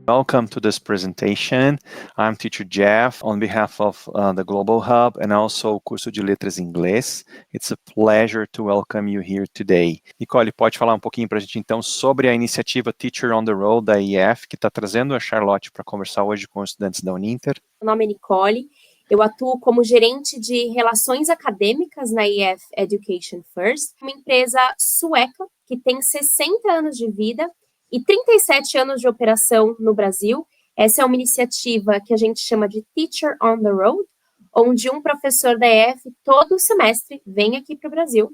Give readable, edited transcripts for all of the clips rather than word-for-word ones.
Welcome to this presentation. I'm teacher Jeff on behalf of the Global Hub and also Curso de Letras em Inglês. It's a pleasure to welcome you here today. Nicole, pode falar um pouquinho para a gente então sobre a iniciativa Teacher on the Road da IF, que está trazendo a Charlotte para conversar hoje com os estudantes da Uninter? Meu nome é Nicole, eu atuo como gerente de relações acadêmicas na IF Education First, uma empresa sueca que tem 60 anos de vida e 37 anos de operação no Brasil. Essa é uma iniciativa que a gente chama de Teacher on the Road, onde um professor da EF todo semestre vem aqui para o Brasil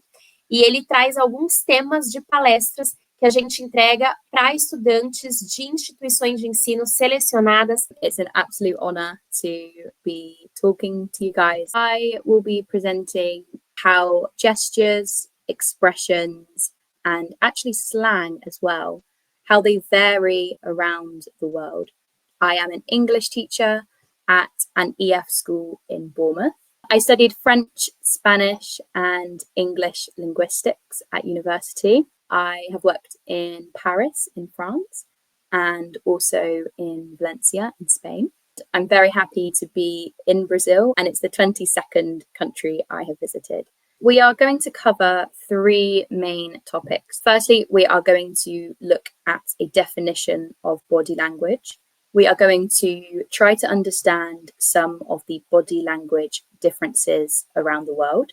e ele traz alguns temas de palestras que a gente entrega para estudantes de instituições de ensino selecionadas. It's an absolute honor to be talking to you guys. I will be presenting how gestures, expressions, and actually slang as well, how they vary around the world. I am an English teacher at an EF school in Bournemouth. I studied French, Spanish, and English linguistics at university. I have worked in Paris in France and also in Valencia in Spain. I'm very happy to be in Brazil, and it's the 22nd country I have visited. We are going to cover three main topics. Firstly, we are going to look at a definition of body language. We are going to try to understand some of the body language differences around the world.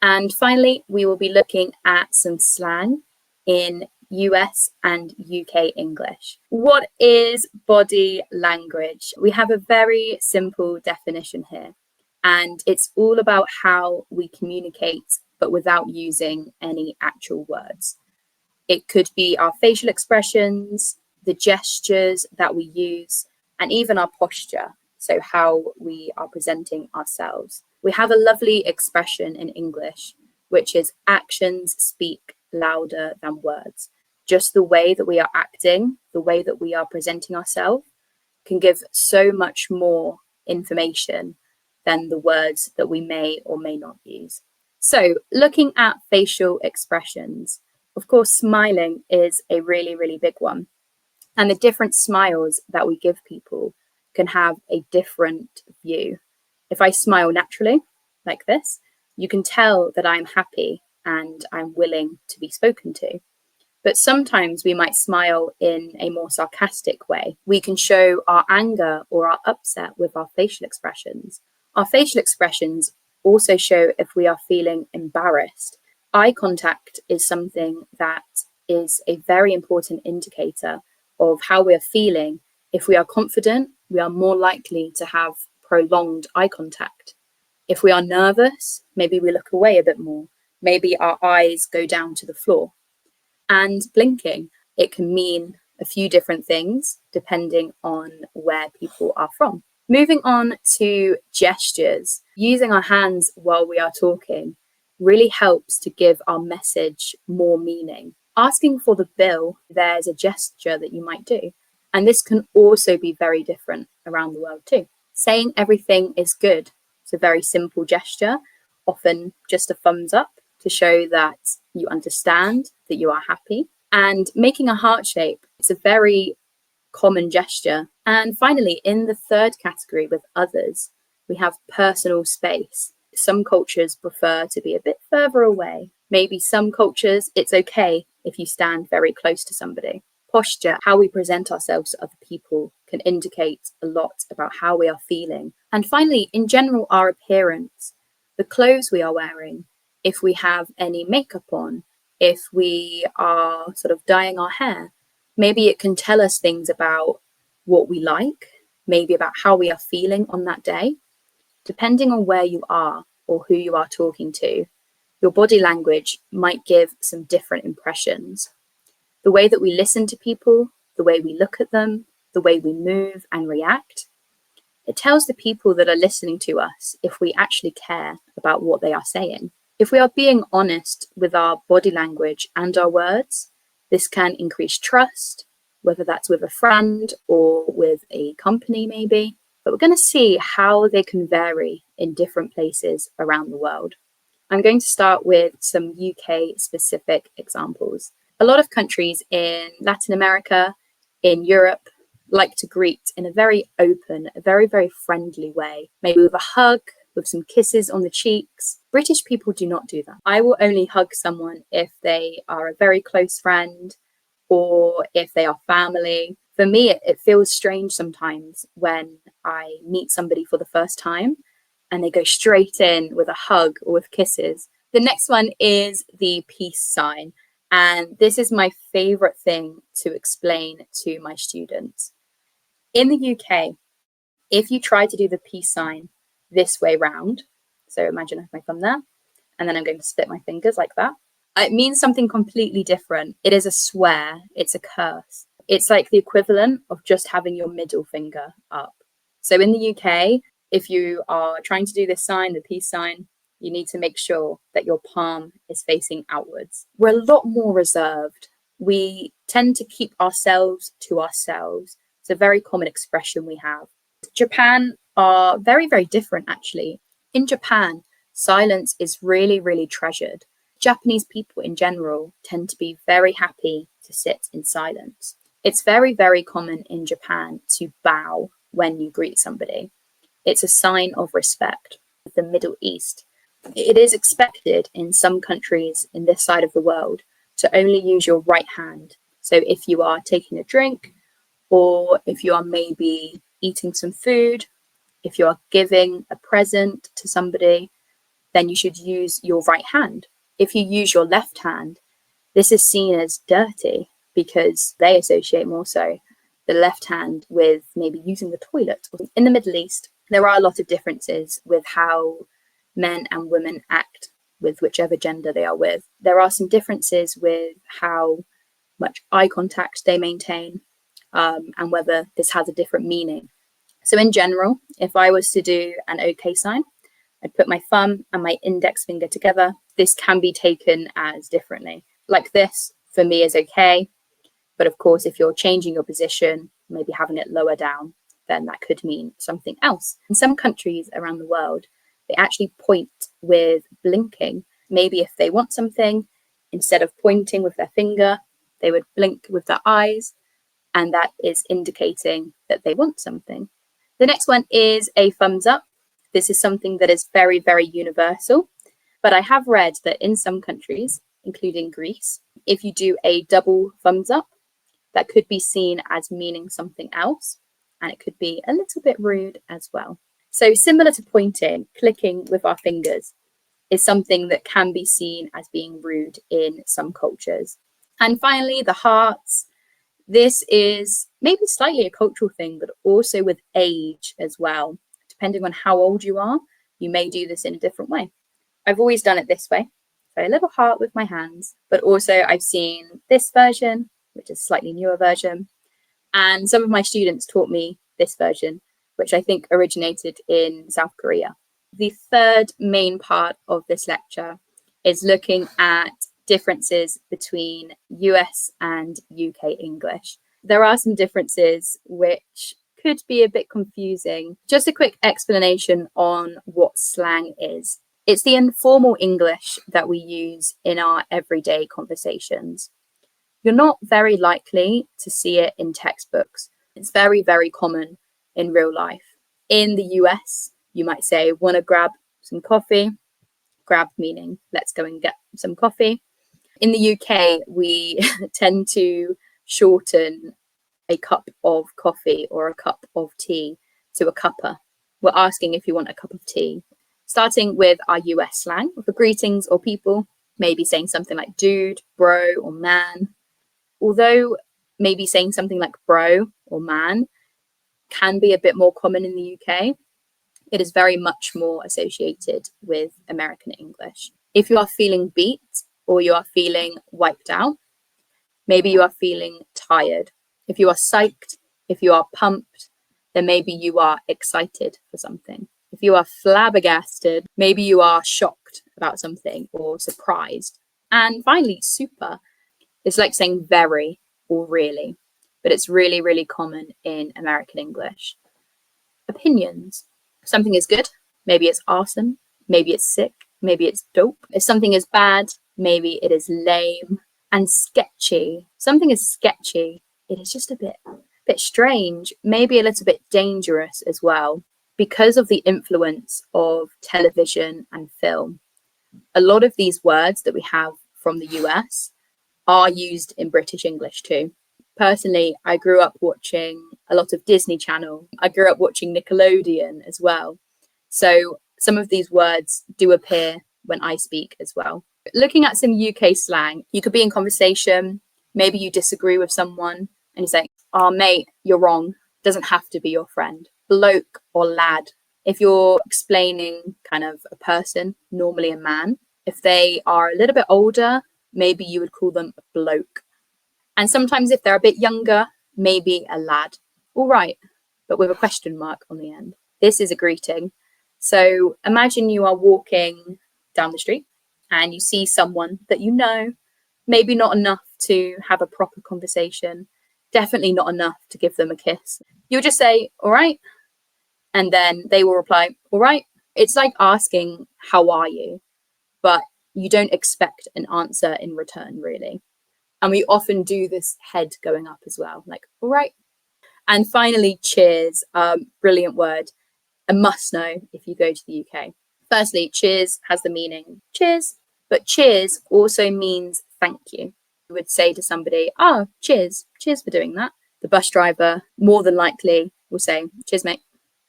And finally, we will be looking at some slang in US and UK English. What is body language? We have a very simple definition here, and it's all about how we communicate, but without using any actual words. It could be our facial expressions, the gestures that we use, and even our posture, so how we are presenting ourselves. We have a lovely expression in English, which is actions speak louder than words. Just the way that we are acting, the way that we are presenting ourselves, can give so much more information than the words that we may or may not use. So, looking at facial expressions, of course, smiling is a really, really big one. And the different smiles that we give people can have a different view. If I smile naturally, like this, you can tell that I'm happy and I'm willing to be spoken to. But sometimes we might smile in a more sarcastic way. We can show our anger or our upset with our facial expressions. Our facial expressions also show if we are feeling embarrassed. Eye contact is something that is a very important indicator of how we are feeling. If we are confident, we are more likely to have prolonged eye contact. If we are nervous, maybe we look away a bit more. Maybe our eyes go down to the floor. And blinking, it can mean a few different things depending on where people are from. Moving on to gestures, using our hands while we are talking really helps to give our message more meaning. Asking for the bill, there's a gesture that you might do. And this can also be very different around the world too. Saying everything is good, it's a very simple gesture, often just a thumbs up to show that you understand, that you are happy. And making a heart shape, it's a very common gesture. And finally, in the third category with others, we have personal space. Some cultures prefer to be a bit further away. Maybe some cultures, it's okay if you stand very close to somebody. Posture, how we present ourselves to other people, can indicate a lot about how we are feeling. And finally, in general, our appearance, the clothes we are wearing, if we have any makeup on, if we are sort of dyeing our hair, maybe it can tell us things about what we like, maybe about how we are feeling on that day. Depending on where you are or who you are talking to, your body language might give some different impressions. The way that we listen to people, the way we look at them, the way we move and react, it tells the people that are listening to us if we actually care about what they are saying. If we are being honest with our body language and our words, this can increase trust, whether that's with a friend or with a company maybe. But we're going to see how they can vary in different places around the world. I'm going to start with some UK specific examples. A lot of countries in Latin America, in Europe, like to greet in a very open, a very, very friendly way, maybe with a hug, with some kisses on the cheeks. British people do not do that. I will only hug someone if they are a very close friend or if they are family. For me, it feels strange sometimes when I meet somebody for the first time and they go straight in with a hug or with kisses. The next one is the peace sign. And this is my favorite thing to explain to my students. In the UK, if you try to do the peace sign this way round, so imagine I have my thumb there, and then I'm going to split my fingers like that, it means something completely different. It is a swear, it's a curse. It's like the equivalent of just having your middle finger up. So in the UK, if you are trying to do this sign, the peace sign, you need to make sure that your palm is facing outwards. We're a lot more reserved. We tend to keep ourselves to ourselves. It's a very common expression we have. Japan are very, very different, actually. In Japan, silence is really, really treasured. Japanese people in general tend to be very happy to sit in silence. It's very, very common in Japan to bow when you greet somebody. It's a sign of respect. The Middle East, it is expected in some countries in this side of the world to only use your right hand. So if you are taking a drink, or if you are maybe eating some food, if you are giving a present to somebody, then you should use your right hand. If you use your left hand, this is seen as dirty because they associate more so the left hand with maybe using the toilet. In the Middle East, there are a lot of differences with how men and women act with whichever gender they are with. There are some differences with how much eye contact they maintain, and whether this has a different meaning. So in general, if I was to do an OK sign, I'd put my thumb and my index finger together. This can be taken as differently. Like this, for me, is okay. But of course, if you're changing your position, maybe having it lower down, then that could mean something else. In some countries around the world, they actually point with blinking. Maybe if they want something, instead of pointing with their finger, they would blink with their eyes, and that is indicating that they want something. The next one is a thumbs up. This is something that is very, very universal, but I have read that in some countries, including Greece, if you do a double thumbs up, that could be seen as meaning something else, and it could be a little bit rude as well. So similar to pointing, clicking with our fingers is something that can be seen as being rude in some cultures. And finally, the hearts. This is maybe slightly a cultural thing, but also with age as well. Depending on how old you are, you may do this in a different way. I've always done it this way. So a little heart with my hands, but also I've seen this version, which is a slightly newer version. And some of my students taught me this version, which I think originated in South Korea. The third main part of this lecture is looking at differences between US and UK English. There are some differences which could be a bit confusing. Just a quick explanation on what slang is. It's the informal English that we use in our everyday conversations. You're not very likely to see it in textbooks. It's very, very common in real life. In the US, you might say, want to grab some coffee? Grab meaning, let's go and get some coffee. In the UK, we tend to shorten a cup of coffee or a cup of tea to a cuppa. We're asking if you want a cup of tea. Starting with our US slang for greetings or people, maybe saying something like dude, bro, or man. Although maybe saying something like bro or man can be a bit more common in the UK, it is very much more associated with American English. If you are feeling beat or you are feeling wiped out, maybe you are feeling tired. If you are psyched, if you are pumped, then maybe you are excited for something. If you are flabbergasted, maybe you are shocked about something or surprised. And finally, super. It's like saying very or really, but it's really, really common in American English. Opinions. Something is good, maybe it's awesome, maybe it's sick, maybe it's dope. If something is bad, maybe it is lame. And sketchy. Something is sketchy. It is just a bit Bit strange, maybe a little bit dangerous as well, because of the influence of television and film. A lot of these words that we have from the US are used in British English too. Personally, I grew up watching a lot of Disney Channel. I grew up watching Nickelodeon as well. So some of these words do appear when I speak as well. Looking at some UK slang, you could be in conversation, maybe you disagree with someone and you say, "Oh, mate, you're wrong." Doesn't have to be your friend. Bloke or lad. If you're explaining kind of a person, normally a man, if they are a little bit older, maybe you would call them a bloke. And sometimes if they're a bit younger, maybe a lad. All right, but with a question mark on the end. This is a greeting. So imagine you are walking down the street and you see someone that you know, maybe not enough to have a proper conversation, definitely not enough to give them a kiss. You'll just say, "All right," and then they will reply, "All right." It's like asking, "How are you?" But you don't expect an answer in return, really. And we often do this head going up as well, like, "All right." And finally, cheers, brilliant word, a must know if you go to the UK. Firstly, cheers has the meaning cheers, but cheers also means thank you. You would say to somebody, "Oh, cheers for doing that." The bus driver more than likely will say, "Cheers, mate."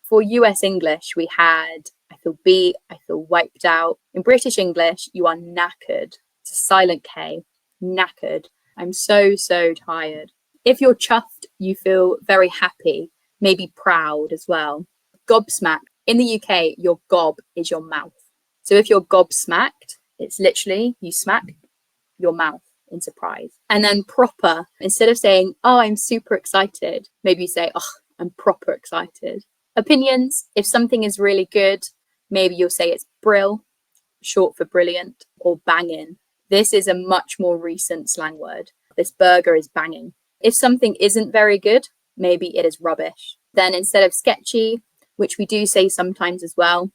For US English, we had "I feel beat," "I feel wiped out." In British English, you are knackered. It's a silent K, knackered. I'm so tired. If you're chuffed, you feel very happy, maybe proud as well. Gobsmacked. In the UK, your gob is your mouth. So if you're gobsmacked, it's literally you smack your mouth in surprise. And then proper, instead of saying, "Oh, I'm super excited," maybe you say, "Oh, I'm proper excited." Opinions, if something is really good, maybe you'll say it's brill, short for brilliant, or banging. This is a much more recent slang word. This burger is banging. If something isn't very good, maybe it is rubbish. Then instead of sketchy, which we do say sometimes as well,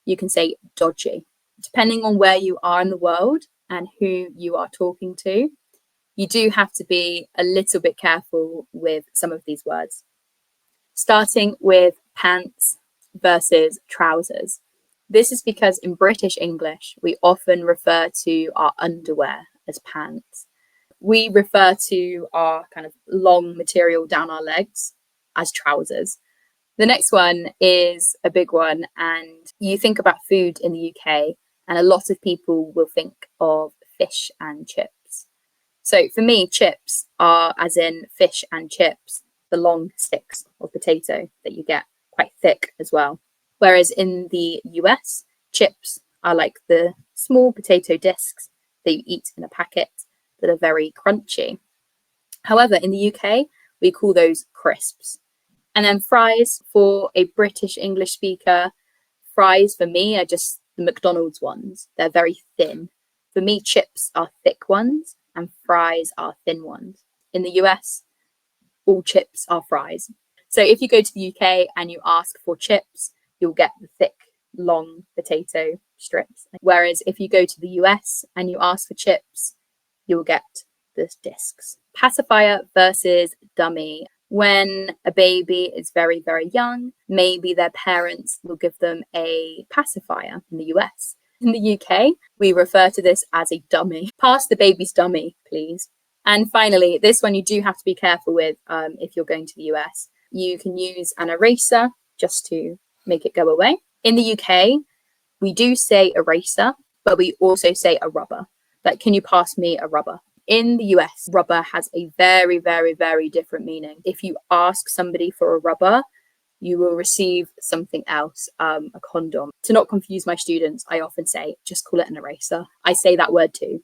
you can say dodgy. Depending on where you are in the world and who you are talking to, you do have to be a little bit careful with some of these words. Starting with pants versus trousers. This is because in British English, we often refer to our underwear as pants. We refer to our kind of long material down our legs as trousers. The next one is a big one, and you think about food in the UK, and a lot of people will think of fish and chips. So for me, chips are as in fish and chips, the long sticks of potato that you get, quite thick as well. Whereas in the US, chips are like the small potato discs that you eat in a packet that are very crunchy. However, in the UK, we call those crisps. And then fries for a British English speaker, fries for me are just the McDonald's ones. They're very thin. For me, chips are thick ones and fries are thin ones. In the US, all chips are fries. So if you go to the UK and you ask for chips, you'll get the thick, long potato strips. Whereas if you go to the US and you ask for chips, you'll get the discs. Pacifier versus dummy. When a baby is very, very young, maybe their parents will give them a pacifier in the US. In the UK, we refer to this as a dummy. Pass the baby's dummy, please. And finally, this one you do have to be careful with if you're going to the US. You can use an eraser just to make it go away. In the UK, we do say eraser, but we also say a rubber. Like, "Can you pass me a rubber?" In the US, rubber has a very, very, very different meaning. If you ask somebody for a rubber, you will receive something else, a condom. To not confuse my students, I often say, just call it an eraser. I say that word too.